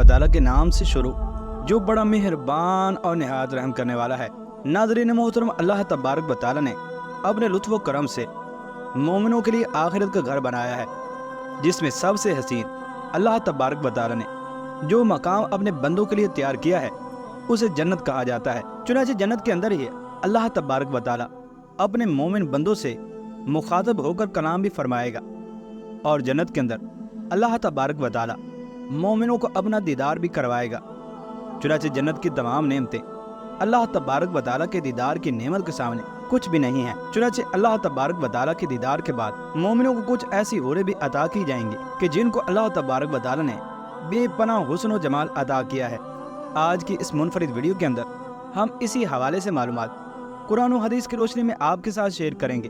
ताला के नाम से शुरू जो बड़ा मेहरबान और निहायत रहम करने वाला है। नाज़रीन मोहतरम, अल्लाह तबारक व तआला ने अपने लुत्फ़ व करम से मोमिनों के लिए आखिरत का घर बनाया है, जिसमें सबसे हसीन अल्लाह तबारक व तआला ने जो मकाम अपने बंदों के लिए तैयार किया है उसे जन्नत कहा जाता है। चुनांचे जन्नत के अंदर ही अल्लाह तबारक व तआला अपने मोमिन बंदों से मुखातब होकर कलाम भी फरमाएगा, और जन्नत के अंदर अल्लाह तबारक व तआला मोमिनों को अपना दीदार भी करवाएगा। चुनांचे जन्नत की तमाम नेमतें अल्लाह तबारक व तआला के दीदार की नेमत के सामने कुछ भी नहीं है। चुनांचे अल्लाह तबारक व तआला के दीदार के बाद मोमिनों को कुछ ऐसी हूरें भी अता की जाएंगी कि जिनको अल्लाह तबारक व तआला ने बेपनाह हुस्न व जमाल अता किया है। आज की इस मुनफरिद वीडियो के अंदर हम इसी हवाले से मालूमात कुरान और हदीस की रोशनी में आपके साथ शेयर करेंगे।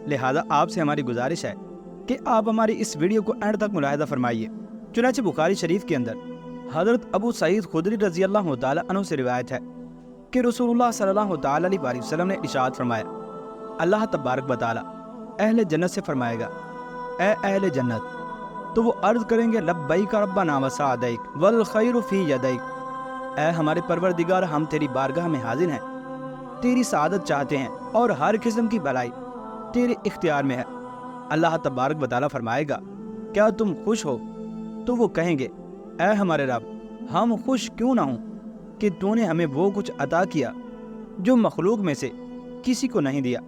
लिहाजा आपसे हमारी गुजारिश है कि आप हमारी इस वीडियो को एंड तक मुलाहिजा फरमाइए। चुनांचे बुखारी शरीफ के अंदर हज़रत अबू सईद खुदरी रज़ी अल्लाह तआला अन्हु से रिवायत है कि रसूलुल्लाह सल्लल्लाहु तआला अलैहि वसल्लम ने इरशाद फरमाया, अल्लाह तबारक व तआला अहले जन्नत से फरमाएगा, ए अहले जन्नत, तो वो अर्ज़ करेंगे लब्बैक रब्बना व सअदैक वल खैरु फी यदैक, ए हमारे परवरदिगार, हम तेरी बारगाह में हाजिर हैं, तेरी सआदत चाहते हैं और हर किस्म की भलाई तेरे इख्तियार में है। अल्लाह तबारक व तआला फरमाएगा, क्या तुम खुश हो? तो वो कहेंगे, ऐ हमारे रब, हम खुश क्यों ना हों कि तूने हमें वो कुछ अता किया जो मखलूक में से किसी को नहीं दिया।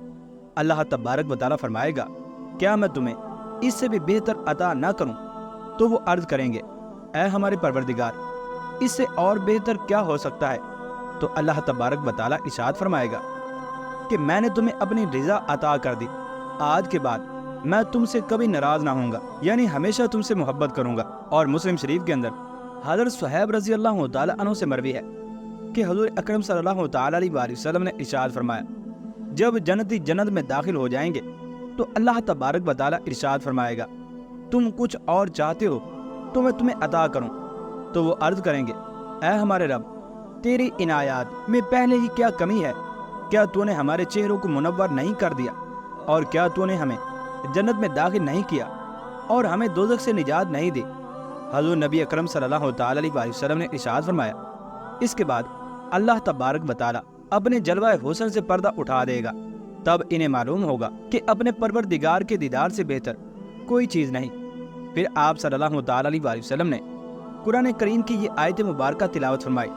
अल्लाह तबारक व तआला फरमाएगा, क्या मैं तुम्हें इससे भी बेहतर अता ना करूं? तो वो अर्ज करेंगे, ऐ हमारे परवरदिगार, इससे और बेहतर क्या हो सकता है? तो अल्लाह तबारक व तआला इरशाद फरमाएगा कि मैंने तुम्हें अपनी रिज़ा अता कर दी, आज के बाद मैं तुमसे कभी नाराज ना होऊंगा, यानी हमेशा तुमसे मोहब्बत करूंगा। और मुस्लिम शरीफ के अंदर हज़रत सुहैब रज़ी अल्लाह तआला अन्हु से मरवी है कि हुज़ूर अकरम सल्लल्लाहु तआला अलैहि वसल्लम ने इरशाद फरमाया, जब जन्नती जन्नत में दाखिल हो जाएंगे तो अल्लाह तबारक व तआला इरशाद फरमाएगा, तुम कुछ और चाहते हो तो मैं तुम्हें अता करूं? तो वो अर्ज करेंगे, ऐ हमारे रब, तेरी इनायात में पहले ही क्या कमी है? क्या तूने हमारे चेहरों को मुनव्वर नहीं कर दिया? और क्या तूने हमें जन्नत में दाखिल नहीं किया और हमें दोज़ख से निजात नहीं दी? हज़ूर नबी अकरम सल्लल्लाहु तआला अलैहि वसल्लम ने इरशाद फरमाया, इसके बाद अल्लाह तबारक व तआला अपने जलवाए हुस्न से पर्दा उठा देगा, तब इन्हें मालूम होगा कि अपने परवरदिगार के दीदार से बेहतर कोई चीज़ नहीं। फिर आप सल्लल्लाहु तआला अलैहि वसल्लम ने कुरान करीम की ये आयत मुबारक तिलावत फरमाई,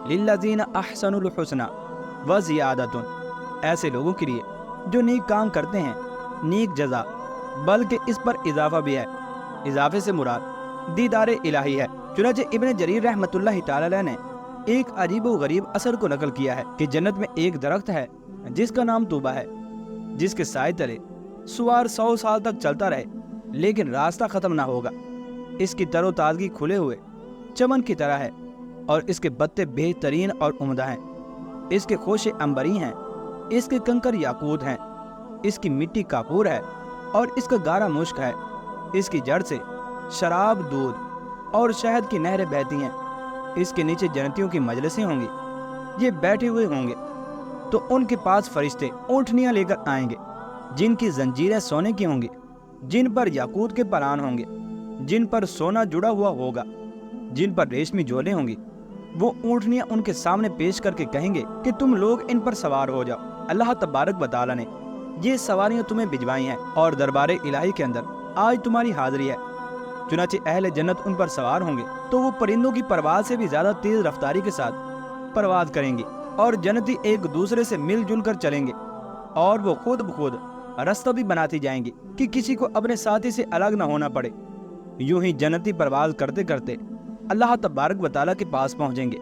लिल्लज़ीना अहसनुल हुस्ना व ज़ियादतुन, ऐसे लोगों के लिए जो नेक काम करते हैं नेक जज़ा, बल्कि इस पर इजाफा भी है। इजाफे से मुराद दीदारे इलाही है। चुनांचे इब्न जरीर रहमतुल्लाहि तआला अलैह ने एक अजीब व गरीब असर को नकल किया है कि जन्नत में एक दरख्त है जिसका नाम तूबा है, जिसके साए तले सुवार 100 साल तक चलता रहे लेकिन रास्ता ख़त्म ना होगा। इसकी तरोताज़गी खुले हुए चमन की तरह है और इसके पत्ते बेहतरीन और उम्दा हैं। इसके खोशे अंबरी हैं, इसके कंकर याकूत हैं, इसकी मिट्टी कापूर है और इसका गारा मुश्क है। इसकी जड़ से शराब, दूध और शहद की नहरें बहती हैं। इसके नीचे जन्नतियों की मजलिसें होंगी, ये बैठे हुए होंगे तो उनके पास फरिश्ते ऊँटनियाँ लेकर आएंगे, जिनकी जंजीरें सोने की होंगी, जिन पर याकूत के परान होंगे, जिन पर सोना जुड़ा हुआ होगा, जिन पर रेशमी झोले होंगी। वो ऊँटनियाँ उनके सामने पेश करके कहेंगे कि तुम लोग इन पर सवार हो जाओ। अल्लाह तबारक व तआला ने ये सवारियाँ तुम्हें भिजवाई हैं और दरबारे इलाही के अंदर आज तुम्हारी हाजिरी है। चुनांचे अहले जन्नत उन पर सवार होंगे तो वो परिंदों की परवाज़ से भी ज़्यादा तेज़ रफ्तारी के साथ परवाज़ करेंगे और जन्नती एक दूसरे से मिलजुल कर चलेंगे और वो खुद ब खुद रास्ता भी बनाती जाएंगी कि किसी को अपने साथी से अलग ना होना पड़े। यूं ही जन्नती परवाज़ करते करते अल्लाह तबारक व तआला के पास पहुँचेंगे।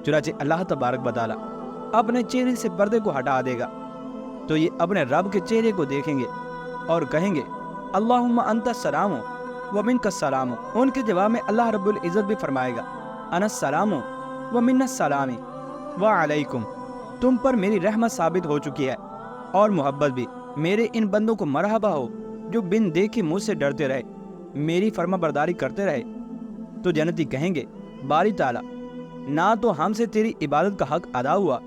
चुनांचे अल्लाह तबारक व तआला अपने चेहरे से पर्दे को हटा देगा तो ये अपने रब के चेहरे को देखेंगे और कहेंगे, अल्लाहुम्मा अंता सलामु व मिनकस सलामु। उनके जवाब में अल्लाह रब्बुल इज़्ज़त भी फरमाएगा, अनस सलामु व मिन्नस सलामी व अलैकुम, तुम पर मेरी रहमत साबित हो चुकी है और मोहब्बत भी। मेरे इन बंदों को मरहबा हो जो बिन देखे मुझसे डरते रहे, मेरी फर्मा बरदारी करते रहे। तो जन्नती कहेंगे, बारी ताला, ना तो हमसे तेरी इबादत का हक अदा हुआ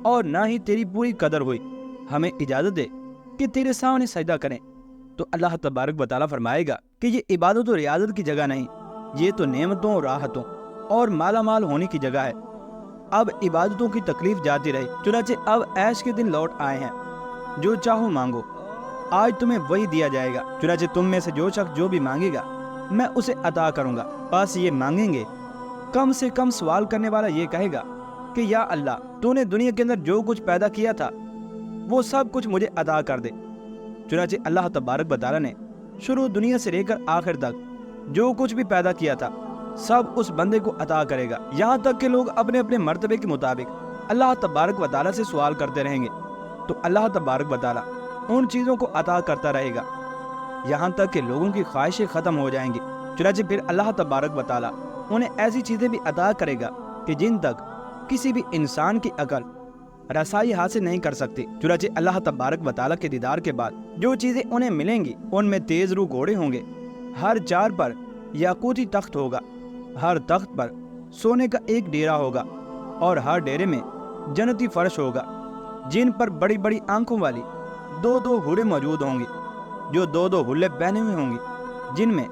और ना ही तेरी पूरी कदर हुई, हमें इजाज़त दे कि तेरे सामने सजदा करें। तो अल्लाह तबारक व तआला फरमाएगा कि ये इबादत और रियाजत की जगह नहीं, ये तो नेमतों और राहतों اور مالا مال ہونے کی جگہ ہے۔ اب عبادتوں کی تکلیف جاتی رہی، چنانچہ اب عیش کے دن لوٹ آئے ہیں۔ جو چاہو مانگو، آج تمہیں وہی دیا جائے گا۔ چنانچہ تم میں سے جو شخص جو بھی مانگے گا میں اسے عطا کروں گا۔ پس یہ مانگیں گے، کم سے کم سوال کرنے والا یہ کہے گا کہ یا اللہ، تو نے دنیا کے اندر جو کچھ پیدا کیا تھا وہ سب کچھ مجھے عطا کر دے۔ چنانچہ اللہ تبارک و تعالیٰ نے شروع دنیا سے لے کر آخر تک جو کچھ بھی پیدا کیا تھا سب اس بندے کو عطا کرے گا، یہاں تک کہ لوگ اپنے اپنے مرتبے کے مطابق اللہ تبارک و تعالیٰ سے سوال کرتے رہیں گے تو اللہ تبارک و تعالیٰ ان چیزوں کو عطا کرتا رہے گا یہاں تک کہ لوگوں کی خواہشیں ختم ہو جائیں گی۔ چنانچہ پھر اللہ تبارک و تعالیٰ انہیں ایسی چیزیں بھی عطا کرے گا کہ جن تک کسی بھی انسان کی عقل رسائی حاصل نہیں کر سکتی۔ چنانچہ اللہ تبارک و تعالیٰ کے دیدار کے بعد جو چیزیں انہیں ملیں گی ان میں تیز رو گھوڑے ہوں گے، ہر چار پر یاقوتی تخت ہوگا، ہر تخت پر سونے کا ایک ڈیرا ہوگا اور ہر ڈیرے میں جنتی فرش ہوگا جن پر بڑی بڑی آنکھوں والی دو دو حوریں موجود ہوں گی جو دو دو حلے پہنے ہوئے ہوں گی، جن میں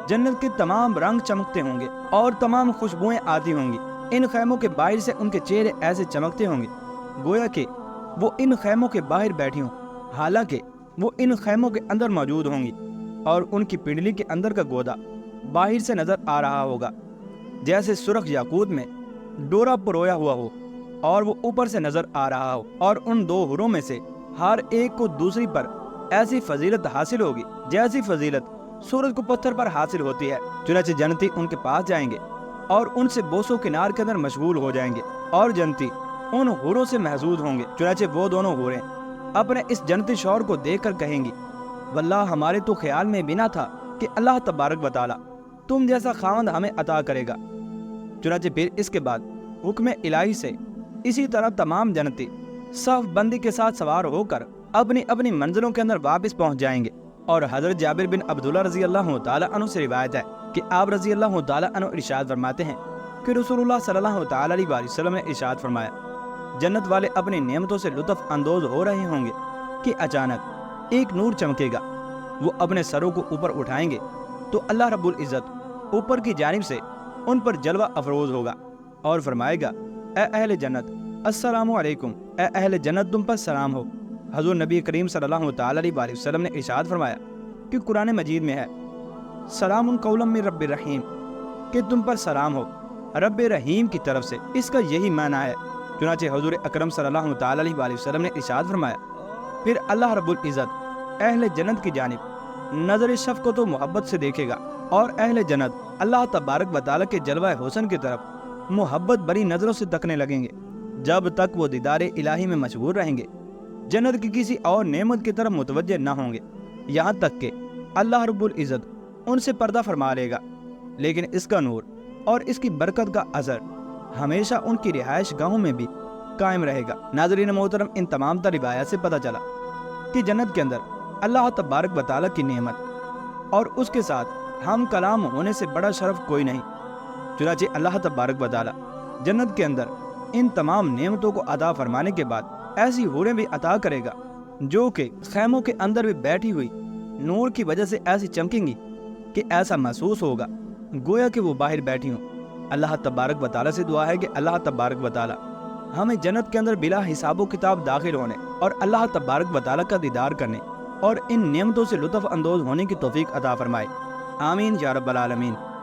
جنت کے تمام رنگ چمکتے ہوں گے اور تمام خوشبوئیں آتی ہوں گی۔ ان خیموں کے باہر سے ان کے چہرے ایسے چمکتے ہوں گے گویا کہ وہ ان خیموں کے باہر بیٹھی ہوں، حالانکہ وہ ان خیموں کے اندر موجود ہوں گی، اور ان کی پنڈلی کے اندر کا گودا باہر سے نظر آ رہا ہوگا جیسے سرخ یاقوت میں ڈورا پرویا ہوا ہو اور وہ اوپر سے نظر آ رہا ہو، اور ان دو حوروں میں سے ہر ایک کو دوسری پر ایسی فضیلت حاصل ہوگی جیسی فضیلت سورج کو پتھر پر حاصل ہوتی ہے۔ چنانچہ جنتی ان کے پاس جائیں گے اور ان سے بوسو کنار کے اندر مشغول ہو جائیں گے، اور جنتی ان حوروں سے محظوظ ہوں گے۔ چنانچہ وہ دونوں حوریں اپنے اس جنتی شوہر کو دیکھ کر کہیں گی، واللہ ہمارے تو خیال میں بھی نہ تھا کہ اللہ تبارک و تعالیٰ تم جیسا خاوند ہمیں عطا کرے گا۔ چنانچہ پھر اس کے بعد حکم الہی سے اسی طرح تمام جنتی صف بندی کے ساتھ سوار ہو کر اپنی اپنی منزلوں کے اندر واپس پہنچ جائیں گے۔ اور حضرت جابر بن عبداللہ رضی اللہ تعالیٰ عنہ سے روایت ہے کہ آپ رضی اللہ تعالیٰ عنہ ارشاد فرماتے ہیں کہ رسول اللہ صلی اللہ تعالیٰ علیہ وسلم نے ارشاد فرمایا، جنت والے اپنی نعمتوں سے لطف اندوز ہو رہے ہوں گے کہ اچانک ایک نور چمکے گا، وہ اپنے سروں کو اوپر اٹھائیں گے تو اللہ رب العزت اوپر کی جانب سے ان پر جلوہ افروز ہوگا اور فرمائے گا، اے اہل جنت السلام علیکم، اے اہل جنت تم پر سلام ہو۔ حضور نبی کریم صلی اللہ تعالیٰ علیہ وسلم نے ارشاد فرمایا کہ قرآن مجید میں ہے، سلام قولا من رب رحیم، کہ تم پر سلام ہو رب رحیم کی طرف سے، اس کا یہی معنی ہے۔ چنانچہ حضور اکرم صلی اللہ تعالیٰ علیہ وسلم نے ارشاد فرمایا، پھر اللہ رب العزت اہل جنت کی جانب نظر شفقت و محبت سے دیکھے گا، اور اہل جنت اللہ تبارک و تعالیٰ کے جلوہ حسن کی طرف محبت بری نظروں سے تکنے لگیں گے جب تک وہ دیدار الہی میں مشغول رہیں گے، جنت کی کسی اور نعمت کی طرف متوجہ نہ ہوں گے، یہاں تک کہ اللہ رب العزت ان سے پردہ فرما لے گا، لیکن اس کا نور اور اس کی برکت کا اثر ہمیشہ ان کی رہائش گاہوں میں بھی قائم رہے گا۔ ناظرین محترم، ان تمام تر روایات سے پتہ چلا کہ جنت کے اندر اللہ تبارک و تعالیٰ کی نعمت اور اس کے ساتھ ہم کلام ہونے سے بڑا شرف کوئی نہیں۔ چنانچہ اللہ تبارک و تعالیٰ جنت کے اندر ان تمام نعمتوں کو عطا فرمانے کے بعد ایسی حوریں بھی عطا کرے گا جو کہ خیموں کے اندر بھی بیٹھی ہوئی نور کی وجہ سے ایسی چمکیں گی کہ ایسا محسوس ہوگا گویا کہ وہ باہر بیٹھی ہوں۔ اللہ تبارک و تعالیٰ سے دعا ہے کہ اللہ تبارک و تعالیٰ ہمیں جنت کے اندر بلا حساب و کتاب داخل ہونے اور اللہ تبارک و تعالیٰ کا دیدار کرنے اور ان نعمتوں سے لطف اندوز ہونے کی توفیق عطا فرمائے، آمین یا رب العالمین۔